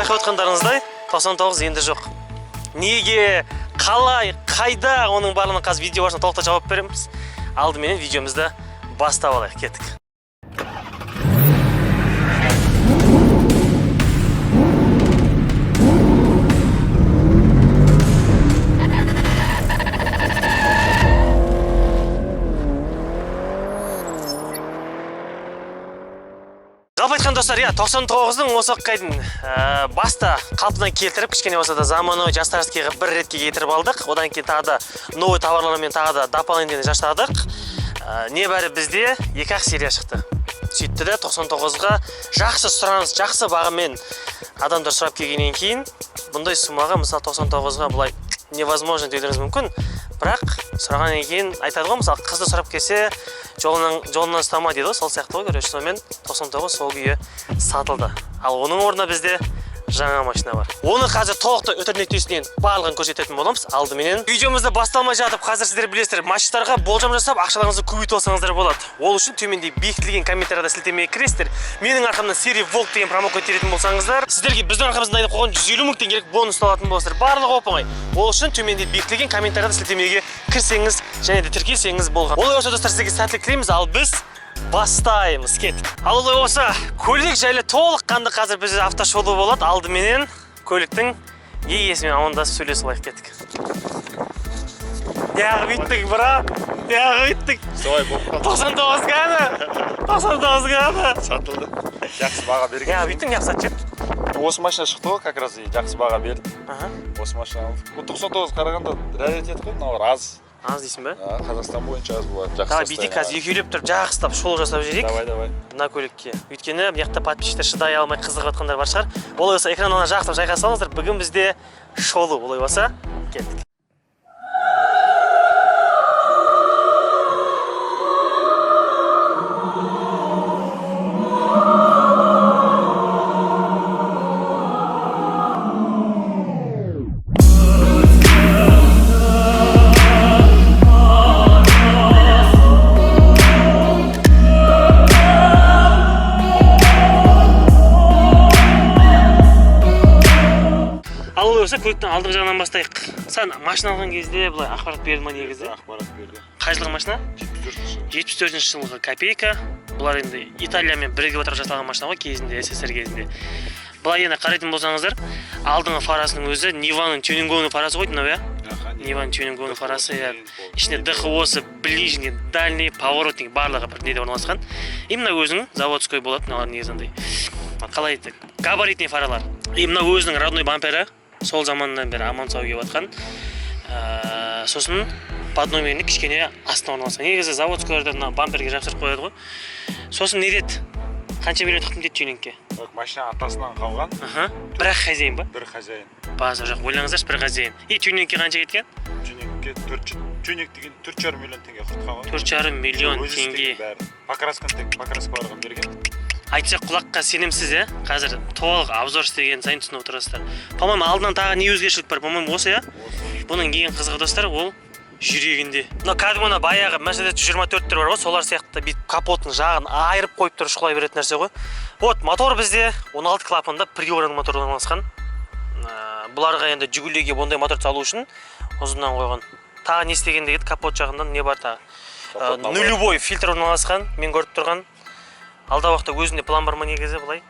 байқап отқандарыңыздай 99 енді жоқ. Неге, қалай, қайда, оның барлығына қазір видео барысында толықтай жауап береміз. Алдыменен видеомызды бастап алайық, кеттік. Жалпы айтқан достар, 99-ның осы қайдың баста қалпынан келтіріп, кішкене болса да заманауи жастарскіге бір ретке кетіріп алдық. Одан кейін тағы да новый товарлармен тағы да дополнительно жасадық. Небәрі бізде 2-ақ серия шықты. Сөйтті де 99-ға жақсы сұраныс, жақсы бағамен адамдар сұрап келгеннен кейін, бұндай сумаға, мысалы 99-ға бұлай невозможно деулеріңіз мүмкін. Бірақ сұрағаннан кейін айтады ғой, мысалы қызды сұрап келсе, жолынан ұстама дейді, сол сияқты ғой, көресіз. Сонымен 99 сол күйі сатылды. Ал оның орнына бізде жаңа машина бар. Оны қазір толықтай өтірнектеусінен барлығын көрсететін боламыз. Алдыменен видеомызды басталмай жатып, қазір сіздер білесіздер, машиналарға болжам жасап, ақшаларыңызды көбейтіп алсаңыздар болады. Ол үшін төменде бекітілген комментарияда сілтемеге кіресіздер. Менің арқамнан серия Волк деген промокод теретін болсаңыздар, сіздерге біздің арқамыздан айнып қойған 150 мың теңгелік бонус алатын боласыздар. Барлығы оп-оңай. Ол үшін төменде бекітілген комментарияда сілтемеге кірсеңіз және де тіркелсеңіз болған. Олай болса достар, сіздерге сәттілік тілейміз. Ал біз бастаймыз, кеттік. Ал олай болса, көлік жайлы толыққанды қазір бізде автошоу болады. Алдыменен көліктің иесімен амандасып сөйлесіп алайық, кеттік. Яғы биттік, брат. Яғы биттік. Солай болып қалды. 99 ғана. 99 ғана. Сатылды. Жақсы баға берген. Яғы биттің, яғы сатып. Осы машина шықты ғой, как раз жақсы баға берді. Осы машина алды. 99 қарағанда раритет қой, мыналар аз. Аз дейсің бе? Қазақстан бойынша аз болады. Давай, бейте қазір екеулеп тұрып, жақсылап шолу жасап жүрейік. Давай. Мына көлікке. Өйткені мияқта подписчиктер шыдай алмай қызығып жатқандар бар шығар. Олай болса, экраннан жақсылап жайғаса салыңыздар. Бүгін бізде шолу. Олай болса, кеттік. Көліктің алдыңғы жағынан бастайық. Сен машина алған кезде бұлай ақпарат берді ма негізі? Ақпарат берді. Қай жылғы машина? 74 жылғы копейка. Бұлар енді Италиямен бірігіп отырып жасалған машина ғой, кезінде, СССР кезінде. Бұлай енді қарайтын болсаңыздар, алдыңғы фарасының өзі Ниваның тюнингованный фарасы ғой, мынау, Ниваның тюнингованный фарасы, ішінде ДХО-сы, ближний, дальний, поворотник барлығы бір неде орналасқан. Именно өзінің заводской болады, мыналар негізінде. Қалай айтты? Габаритный фаралар. Именно өзінің родной бампері. Сол заманнан бері аман сау келіп жатқан. Сосын подномеріне кішкене астына орналасқан. Негізі заводскойларда бамперге жапсырып қояды ғой. Сосын не деді? Қанша миллион тықтым деді тюнингке? Машина атасынан қалған. Бір-ақ хозяин ба? Бір хозяин. База жоқ, ойлаңыздаршы, бір хозяин. Тюнингке қанша кеткен? Тюнингке тюнинг деген 4,5 миллион теңге құртқан. 4,5 миллион теңге. Покраска барған берген. Айтсақ құлаққа сенімсіз, қазір толық обзор істеген сайын түсініп отырасыздар. По-моему, алдынан тағы не өзгешілік бар? По-моему, осы, Бұның ең қызығы достар, ол жүрегінде. Мына кәдімгі баяғы Mercedes 124-тер бар ғой, солар сияқты бүйтіп капоттың жағын айырып қойып тұрып шұқылай беретін нәрсе ғой. Вот, мотор бізде 16 клапанда приорный мотор орналасқан. Бұларға енді Жигулиге бұндай мотор салу үшін ұзыннан қойған. Тағы не істеген дегенде капот жағынан не бар тағы? Нулевой фильтр орналасқан, мен көріп тұрған. Алда уақытта өзінде план бар ма негізі бұлай?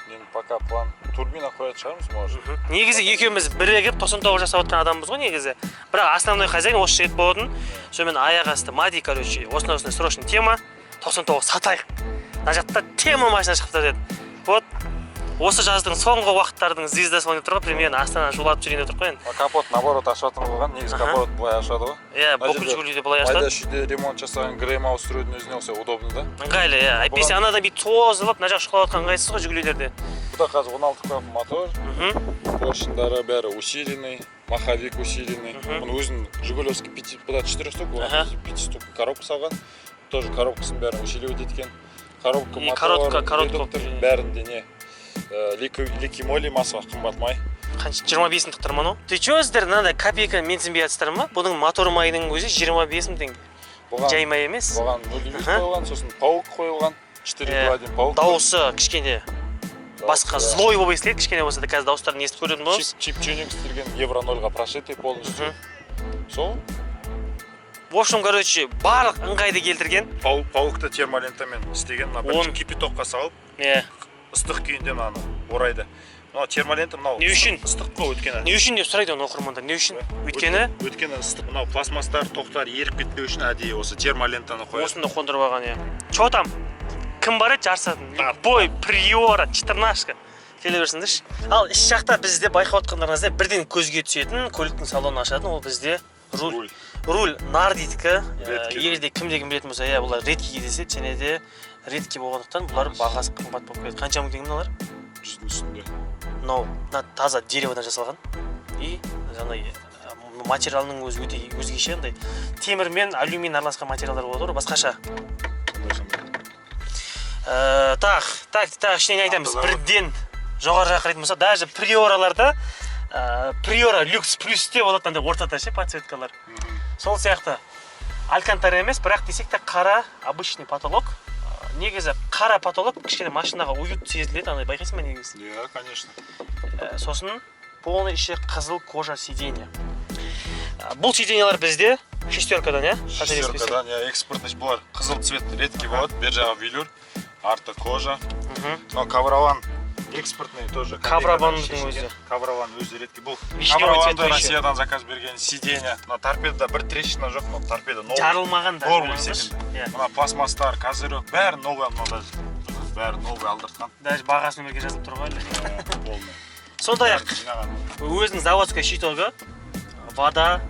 Енді пока план турбина қоятын шығармыз, может. Негізі екеуміз бірігіп 99 жасап отқан адамбыз ғой негізі. Бірақ основной хозяин осы жігіт болатын. Сонымен аяқ асты Мади, короче, осындай срочный тема 99 сатайық. Мына жақта тема машина шығыпты деді. Вот осы жаздың соңғы уақыттардың звездасы болып тұр ғой, примерно Астананы жолатып жүрген тұр ғой енді. Капот наоборот ашатын қойған, негізі капот былай ашады ғой. Бүкіл Жигулиде былай ашады. Майда шүйде ремонт жасаған грейма устроюдің өзіне осы удобно да. Ыңғайлы, әйтпесе анадан бүйтіп тозылып, мына жақ шұқылап отқан ыңғайсыз ғой Жигулилерде. Бұда қазір 16 клапан мотор. Поршындары бәрі усиленный, маховик усиленный. Бұның өзінің Жигулевский 4 штук, 5 штук коробка салған. Тоже коробкасын бәрін усиливать еткен. Коробка мотор, редуктор бәрінде не. Лики-моли масло қымбатмай. Қанша 25 мың тұқтыр ма? Ты чё өздер мынандай копейканы менсінбей жатсыздар ма? Бұның мотор майының өзі 25 мың теңге. Жай май емес. Бұған 0,1 қойылған, сосын паук қойылған. 4,1 паук. Дауысы кішкене басқа злой болып естіледі кішкене болса да қазір дауыстарын естіп көретін боламыз. Чип тюнинг істелген евро 0-ға прошитый полностью. Сол. В общем, короче, барлық ыңғайды келтірген. Паукты термолентамен істеген, бірінші кипятокқа салып, ыстық күйінде мынаны орайды. Мынау термолента мынау ыстық қой өткені. Не үшін деп сұрайды оны оқырмандар? Не үшін? Өйткені ыстық. Мынау пластмастар, тоқтар еріп кетпеу үшін әдейі осы термолентаны қояды. Осында қондырып алған, иә. Чо там? Кім бар еді жарысатын? Бой, Приора, Читернашка. Келе берсіңдерші. Ал іш жақта бізде байқап отқандарыңызда бірден көзге түсетін, көліктің салонын ашатын, ол бізде руль. Руль нардидікі. Егерде кімде-кім білетін болса, иә, бұлар редкиге деседі, және де редки болғандықтан бұлар бағасы қымбат болып келеді. Қанша мың теңге мыналар? 100-дің үстінде. Мынау таза дереводан жасалған. И жаңағы материалының өзі өте өзгеше, андай темір мен алюминий араласқан материалдар болады ғой, басқаша. Так, ішінен айтамыз, бірден жоғары жаққа қарайтын болса, даже приораларда Приора люкс плюсте болады андай ортада ше подсветкалар. Сол сияқты алькантара емес, бірақ десек те қара обычный потолок. Негізі қара потолок кішкене машинаға уют сезіледі, андай байқайсың ба негізі? Иә, конечно. Сосын полный іші қызыл кожа сиденье. Бұл сиденьялар бізде шестеркадан, иә? Шестеркадан, иә, экспортный бұлар қызыл цвет редкий болады, бер жағы велюр, арты кожа. Но кавраван экспортный тоже. Кавраванның өзі. Кавраван өзі редкий. Бұл кавраванды Россиядан заказ берген сиденье. Торпедода бір трещина жоқ, торпеда новый. Жарылмаған да. Новый секілді. Мына пластмастар, козырек, бәрі новый, бәрі новый алдыртқан. Даже бағасын өмірге жазылып тұр ғой. Полный. Сондай-ақ өзінің заводская щитогы, вода,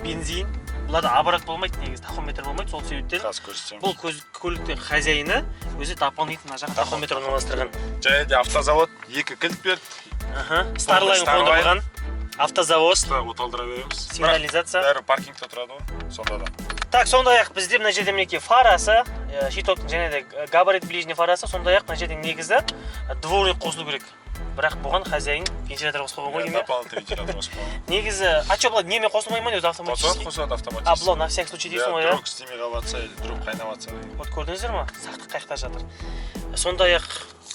бензин, бұларда аппарат болмайды, негізі тахометр болмайды, сол себептен бұл көліктің хозяйыны өзі дополнительно жаққа тахометр орналастырған. Және де автозавод 2 кілт берді. Старлайн қондырған автозавод. Оталдыра береміз. Сигнализация. Бәрі паркингте тұрады ғой, сонда да. Так, сондай-ақ бізде мына жерде мінекей фарасы, щитоктың және де габарит ближний фарасы, сондай-ақ мына жерде негізі дворник қосылу керек. Бірақ бұған хозяин вентилятор қосып қойған ғой деймін. Дополнительный вентилятор қосып қойған. Негізі, бұлар немен қосылмай ма өзі автоматически? Қосылады автоматически. Бұлар на всякий случай дейсің ғой, иә? Друг істемей қалыватса, друг қайнаватса. Вот көрдіңіздер ма? Сақтық қайықта жатыр. Сондай-ақ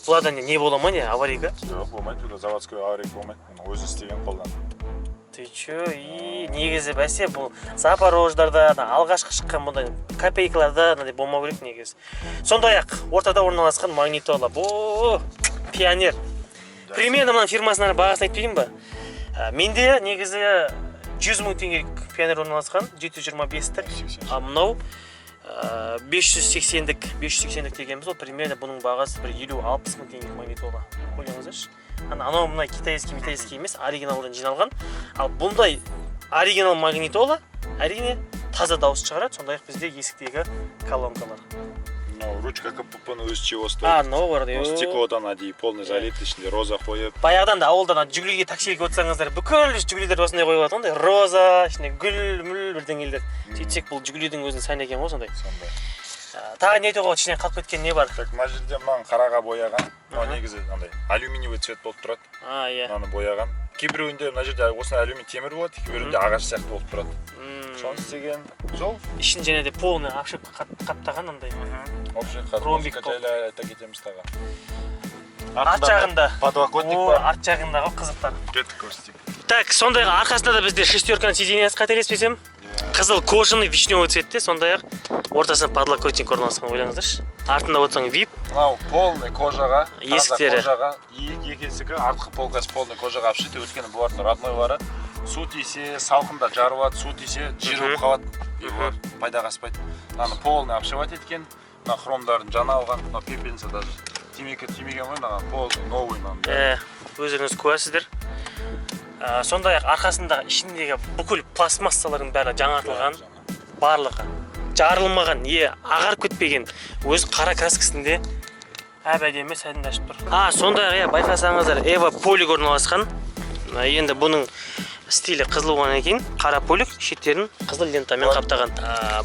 бұларда не бола ма, не аварийка? Жоқ, болмайды, бұл заводской аварийка болмайды. Өзі істеген қолдан. Ты чё? Негізі бәсе бұл Запорождарда, алғашқы шыққан бұндай копейкаларда болмау керек негізі. Сондай-ақ ортада орналасқан магнитола. Бұл пионер. Примерно мына фирмасына бағасын айтып берейін ба? Менде негізі 100 мың теңге пионер орналасқан, 725-тік. Мынау 580-дік дегенбіз, ол примерно бұның бағасы 50-60 мың теңге магнитола. Ойлаңыздаршы. Анау мына китайский емес, оригиналдан жиналған. Ал бұндай оригинал магнитола әрине таза дауыс шығарады, сондай-ақ бізде есіктегі колонкалар. Ручка КПП-ны өз чего стоит. Мынау бар. Стеклодан әдейі полный залит, ішінде роза қойып. Баяғыдан да ауылдан жүгіліге таксилге отырсаңыздар, бүкіл жүгілілер осындай қойып алады, роза, ішінде гүл бірдеңелер. Сөйтсек бұл жүгілудің өзінің сән екен ғой сондай. Тағы не айтуға ішінен қалып кеткен не бар? Мына жерде мынаны қараға бояған. Негізі алюминиевый цвет болып тұрады. Мынаны бояған. Кейбіреуінде мына жерде осындай алюминий темір болады, кейбіреуінде ағаш сияқты болып тұрады. Соны істеген жол. Ішін және де полный обшивка қаптаған андай. Ромбик айта кетеміз тағы. Арт жағында. Подлокотник бар. Арт жағындағы қызықтар. Кеттік көрсетейік. Так, сондай-ақ арқасында да бізде шестерканың сиденьясы қателеспесем. Қызыл кожаный вишневый цветте, сондай-ақ ортасында подлокотник орналасқан, ойлаңыздаршы. Артында отырсаң VIP. Мынау полный кожаға, есіктері. Екі есігі артқы полкасы полный кожаға обшиты, өйткені бұлардың роднойлары су тисе, салқында жарылады, су тисе, жер болып қалады, пайдаға аспайды. Мынаны полный обшивать еткен, мына хромдарын жаңа алған, мына пепельница даже тимеген ғой, мынаған полный новый мынаны. Өздеріңіз куәсіздер. Сондай-ақ арқасындағы ішіндегі бүкіл пластмассалардың бәрі жаңартылған, барлығы жарылмаған, ағарып кетпеген, өз қара краскасында әбәдемі сәдін ашып тұр. Сондай-ақ байқасаңыздар, Эва полик орналасқан. Енді бұның стилі қызыл болғаннан кейін қара полик, шеттерін қызыл лентамен қаптаған.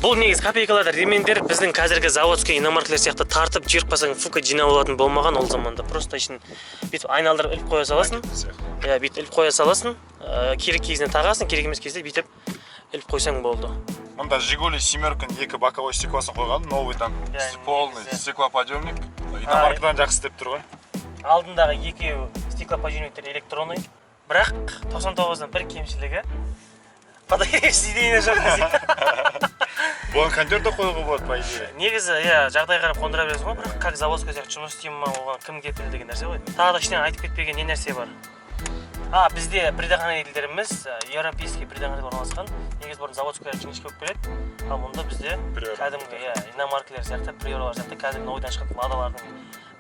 Бұл негіз копейкаларда ремендер біздің қазіргі заводский иномаркілер сияқты тартып жырқпасаң фука жинап алатын болмаған ол заманда. Просто ішін бүйтіп айналдырып іліп қоя саласың. Бүйтіп іліп қоя саласың, керек кезіне тағасың, керек емес кезде бүйтіп іліп қойсаң болды. Мұнда Жигули семеркін екі боковой стеклосын қойған, новый там полный стеклоподъемник. Иномаркадан жақсы істеп тұр ғой. алдындағы екеуі стеклоподъемниктер электронный. Бірақ 99-дан бір кемшілігі подогрев сиденья жоқ десек. Бұған кондер да қоюға болады, по идее. Негізі, жағдай қарап қондыра бересің ғой, бірақ как заводская сияқты жұмыс істеймін ма, оған кім кепіл деген нәрсе ғой. Тағы да іштен айтып кетпеген не нәрсе бар. Бізде предохранительдеріміз европейский предохранитель орналасқан. Негізі бұрын заводская жіңішке болып келеді. Ал мұнда бізде кәдімгі иномаркілер сияқты, приоралар сияқты кәдімгі ойдан шығатын ладалардың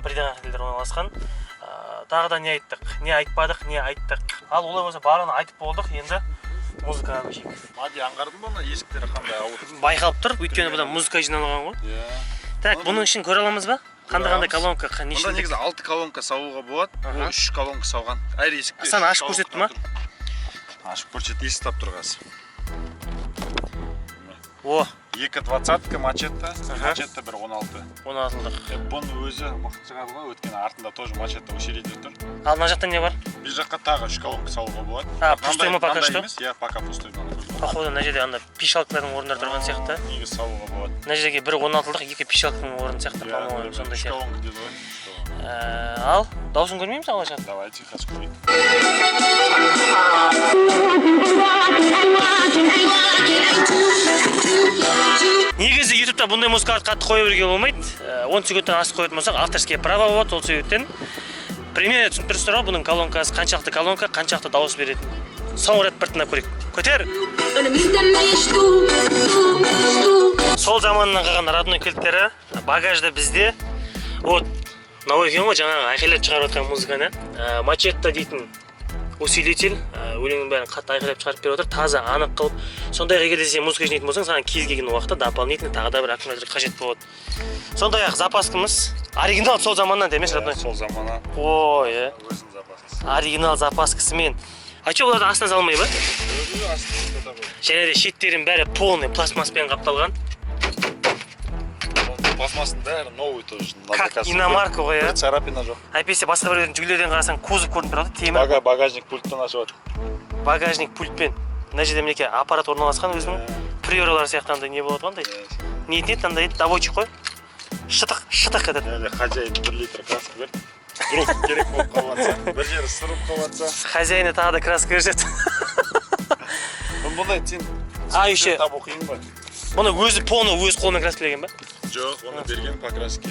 предохранительдер орналасқан. Тағы да не айттық, не айтпадық, не айттық. Ал олай болса барлығын айтып болдық, енді музыкаға көшейік. Мади, аңғардың ба, есіктері қандай ауыр? Байқалып тұр, өйткені бұда музыка жиналған ғой. Так, бұның үшін көре аламыз ба? Қандай колонка, нешті? Бұнда негізі 6 колонка сауыға болады, 3 колонка сауған. Әр есікте. Асан ашып көрсетті ма? Ашып көрсетті, есік тап тұрғасы. О! 2.20 мачетта, мачетта 1.16. 16-лық. Бұны өзі мықты шығады ғой, өткені артында тоже мачетта усилитель тұр. Ал мына жақта не бар? Бір жаққа тағы 3 колонка сауыға болады. Пустой ма пока что? Иә, пока пустой. Походу, мына жерде анда пишалкалардың орындары тұрған сияқты. Негізі сауыға болады. Мына жердегі 1.16-лық, 2 пишалканың орын сияқты, по-моему, сондай сияқты. 3 колонка деді ғой. Ал, дауысын көрмейміз алғашан? Давайте, қазір көрейік. Негізі ютубта бұндай музыкаларды қатты қоя беруге болмайды. 10 секундтан асып қоятын болсақ, авторские права болады, ол себептен. Примерно түсіндірістер ғой, бұның колонкасы қаншақты колонка, қаншақты дауыс беретін. Соңғы рет бір тыңдап көрейік. Көтер! Сол заманнан қалған родной кілттері багажда бізде. Вот, мынау екен ғой, жаңағы айқайлап шығарып жатқан музыканы. Мачетта дейтін усилитель, өлеңнің бәрін қатты айқайлап шығарып беріп отыр, таза анық қылып. Сондайға егер де сен музыка жинайтын болсаң, саған кез келген уақытта дополнительно тағы да бір аккумулятор қажет болады. Сондай-ақ запаскамыз оригинал сол заманнан емес, родной. Сол заманнан. Ой, Өзінің запаскасы. оригинал запаскасымен. Че оларды астына салмай ба? Және де шеттерін бәрі полный пластмасспен қапталған. Пластмассының бәрі новый тоже. Как иномарка ғой, Бір царапина жоқ. Әйтпесе басқа біреудің жүгілерден қарасаң кузов көрініп тұрады, темір. Багажник пульттен ашып отыр. Багажник пультпен. Мына жерде мінекей аппарат орналасқан өзінің приоралар сияқтандай не болады қандай. Не етеді, андай доводчик қой. Шытық етеді. Хозяин 1 литр краска берді. Вдруг керек болып қалғанса, бір жері сырып қалғанса. Хозяйны тағы да краска береді. Бұндай сен еще табу қиын ба? Бұны өзі полный өз қолымен краскілеген ба? Жоқ, оны берген покраске.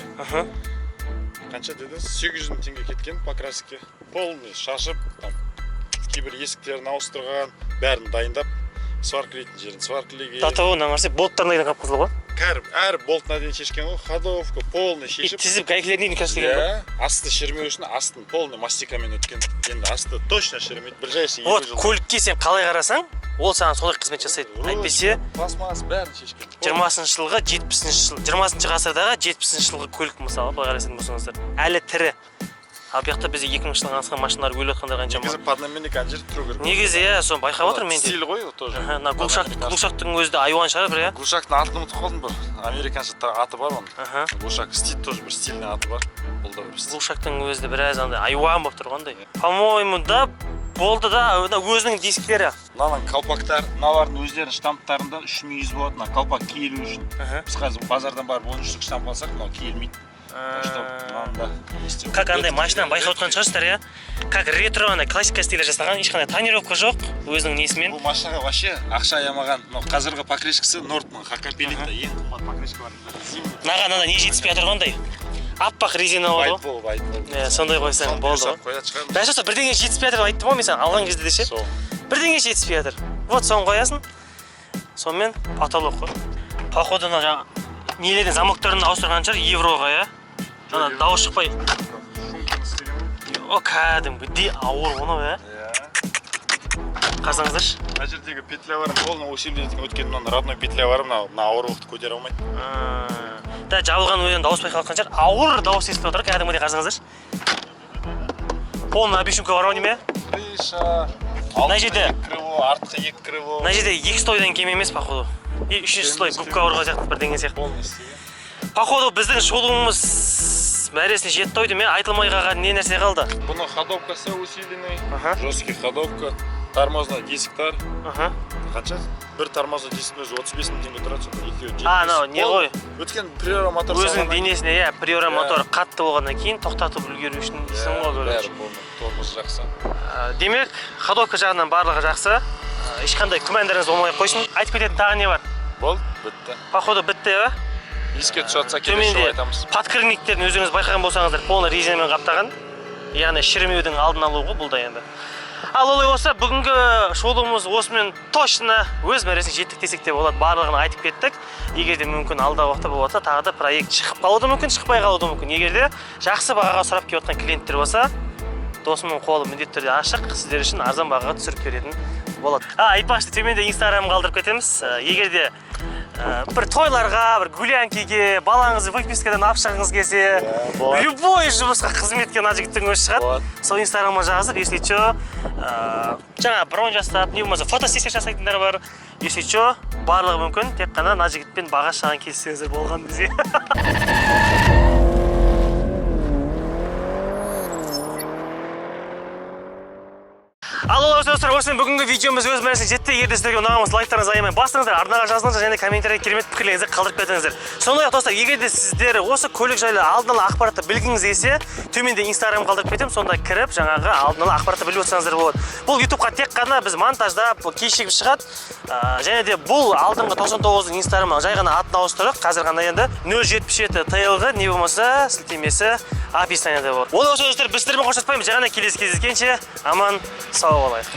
Қанша деді? 800 теңге кеткен покраске. Полный шашып, кейбір есіктерін ауыстырған, бәрін дайындап, сваркілейтін жерін сваркілеген. Татуы наңарсы болттарына дейін қап-қызыл ғой? Әр болтына дейін шешкен ғой, ходовка, полный шешіп. Тізіп гайкілеріне дейін краскілеген ба? Асты шермеу үшін астын полный мастикамен өткен. Енді асты точно шермейді. Бір жайсы 2 Вот, жыл. көлікке сен қалай қарасаң, ол саған солай қызмет жасайды. Әйтпесе пластмасс бәрін шешкен. 20-шы жылғы 20-шы ғасырдағы 70-шы жылғы көлік мысалы былай қарасаң болсаңыздар. Әлі тірі. Ал бұяқта бізде 2000-шы жылғы асқан машиналар өліп жатқандар қаншама. Негізі поднаменник ана жер тұру керек. Негізі соны байқап отырмын мен де. Стиль ғой тоже. Мына глушақтың өзі де айуан шығар бір, иә? Глушақтың атын ұмытып қалдым бір. Американша аты бар оның. Глушақ стиль тоже бір стильный аты бар. Бұл да бір стиль. Глушақтың өзі де біраз андай айуан болып тұрғандай. По-моему, да болды да, өзінің дисктері. Мынаның қалпақтар, мыналардың өздерінің штамптарында 3000 болады, мына қалпақ киілу үшін. Біз қазір базардан барып 13 штук штамп алсақ, мынау киілмейді. Как андай машинаны байқап отқан шығарсыздар, иә? Как ретро андай классика стилі жасаған, ешқандай тонировка жоқ өзінің несімен. Бұл машинаға вообще ақша аямаған. Қазіргі покрышкасы Нортман Хакапелитта ең қымбат покрышка бар. Маған не жетіспей отырғандай? Аппақ резина болды ғой. Сондай қойсаң болды ғой. Бәсе бірдеңе жетіспей жатыр айттым ғой мен саған алған кезде де ше. Бірдеңе жетіспей жатыр. Вот соны қоясың. Сонымен потолок қой. Походу жаңа нелердің замоктарын ауыстырған шығар евроға, иә? Ана дауыс шықпай. О, кәдімгі ауыр оны, иә? Қарсаңыздаршы. Мына жердегі петля бар, полный усилитель өткен мына родной петля бар, мына ауырлықты көтере алмайды. Да, жабылған өзен дауыс байқалған шығар. Ауыр дауыс естіп отыр, кәдімгідей қарсаңыздаршы. Полный обещунка бар ма неме? Крыша. Мына жерде артқы 2 крыло. Мына жерде 2 слойдан кем емес, походу. И 3 слой губка орға сияқты бірдеңе сияқты. Походу біздің шолуымыз мәресіне жетті ой деме, айтылмай қалған не нәрсе қалды? Бұның ходовкасы усиленный, жесткий ходовка, тормозный дисктар. Қанша? бір тормоза дейсің өзі 35 мың теңге тұрады сонда екеуі анау не ғой өткен приора мотор өзінің денесіне иә приора мотор қатты болғаннан кейін тоқтатып үлгеру үшін дейсің ғой бәрі тормоз жақсы. Демек ходовка жағынан барлығы жақсы, ешқандай күмәндарыңыз болмай қойсын. Айтып кететін тағы не бар? Болды, бітті. Походу бітті ба? Еске түсіп жатса келесі айтамыз. Подкрылниктерін өзіңіз байқаған болсаңыздар полный резинамен қаптаған, яғни шірімеудің алдын алу ғой бұл да енді. Ал олай болса, бүгінгі шолуымыз осымен точно өз мәресіне жеттік десек те болады. Барлығын айтып кеттік. Егер де мүмкін алдағы уақытта болса, тағы да проект шығып қалуы да мүмкін, шықпай қалуы да мүмкін. Егер де жақсы бағаға сұрап келіп жатқан клиенттер болса, досымның қолы міндетті түрде ашық, сіздер үшін арзан бағаға түсіріп беретін болады. Айтпақшы, төменде Инстаграм қалдырып кетеміз. Егер де бір тойларға, бір гулянкеге, балаңызды выпискадан алып шығыңыз келсе, любой жұмысқа қызметке мына жігіттің өзі шығады. Сол Инстаграмға жазып, если что, жаңа бронь жасап, не болмаса фотосессия жасайтындар бар. Если что, барлығы мүмкін, тек қана мына жігітпен баға шағын келіссеңіздер болған бізде. Ал достар, осымен бүгінгі видеомыз өз мәресіне жетті. Егер де сіздерге ұнаған болса, лайктарыңызды аямай басыңыздар, арнаға жазылыңыздар және комментарийге керемет пікірлеріңізді қалдырып кетіңіздер. Сондай-ақ достар, егер де сіздер осы көлік жайлы алдын ала ақпаратты білгіңіз келсе, төменде Инстаграм қалдырып кетемін, сонда кіріп жаңағы алдын ала ақпаратты біліп отырсаңыздар болады. Бұл YouTube-қа тек қана біз монтаждап, кешігіп шығады. Және де бұл алдыңғы 99-ның Инстаграмы жай ғана атын ауыстырып, қазір ғана енді 077 TL-ға не болмаса сілтемесі описаниеде бар. Ол достар, біз сіздермен қоштаспаймыз. Жаңа келесі кездескенше аман сау болайық.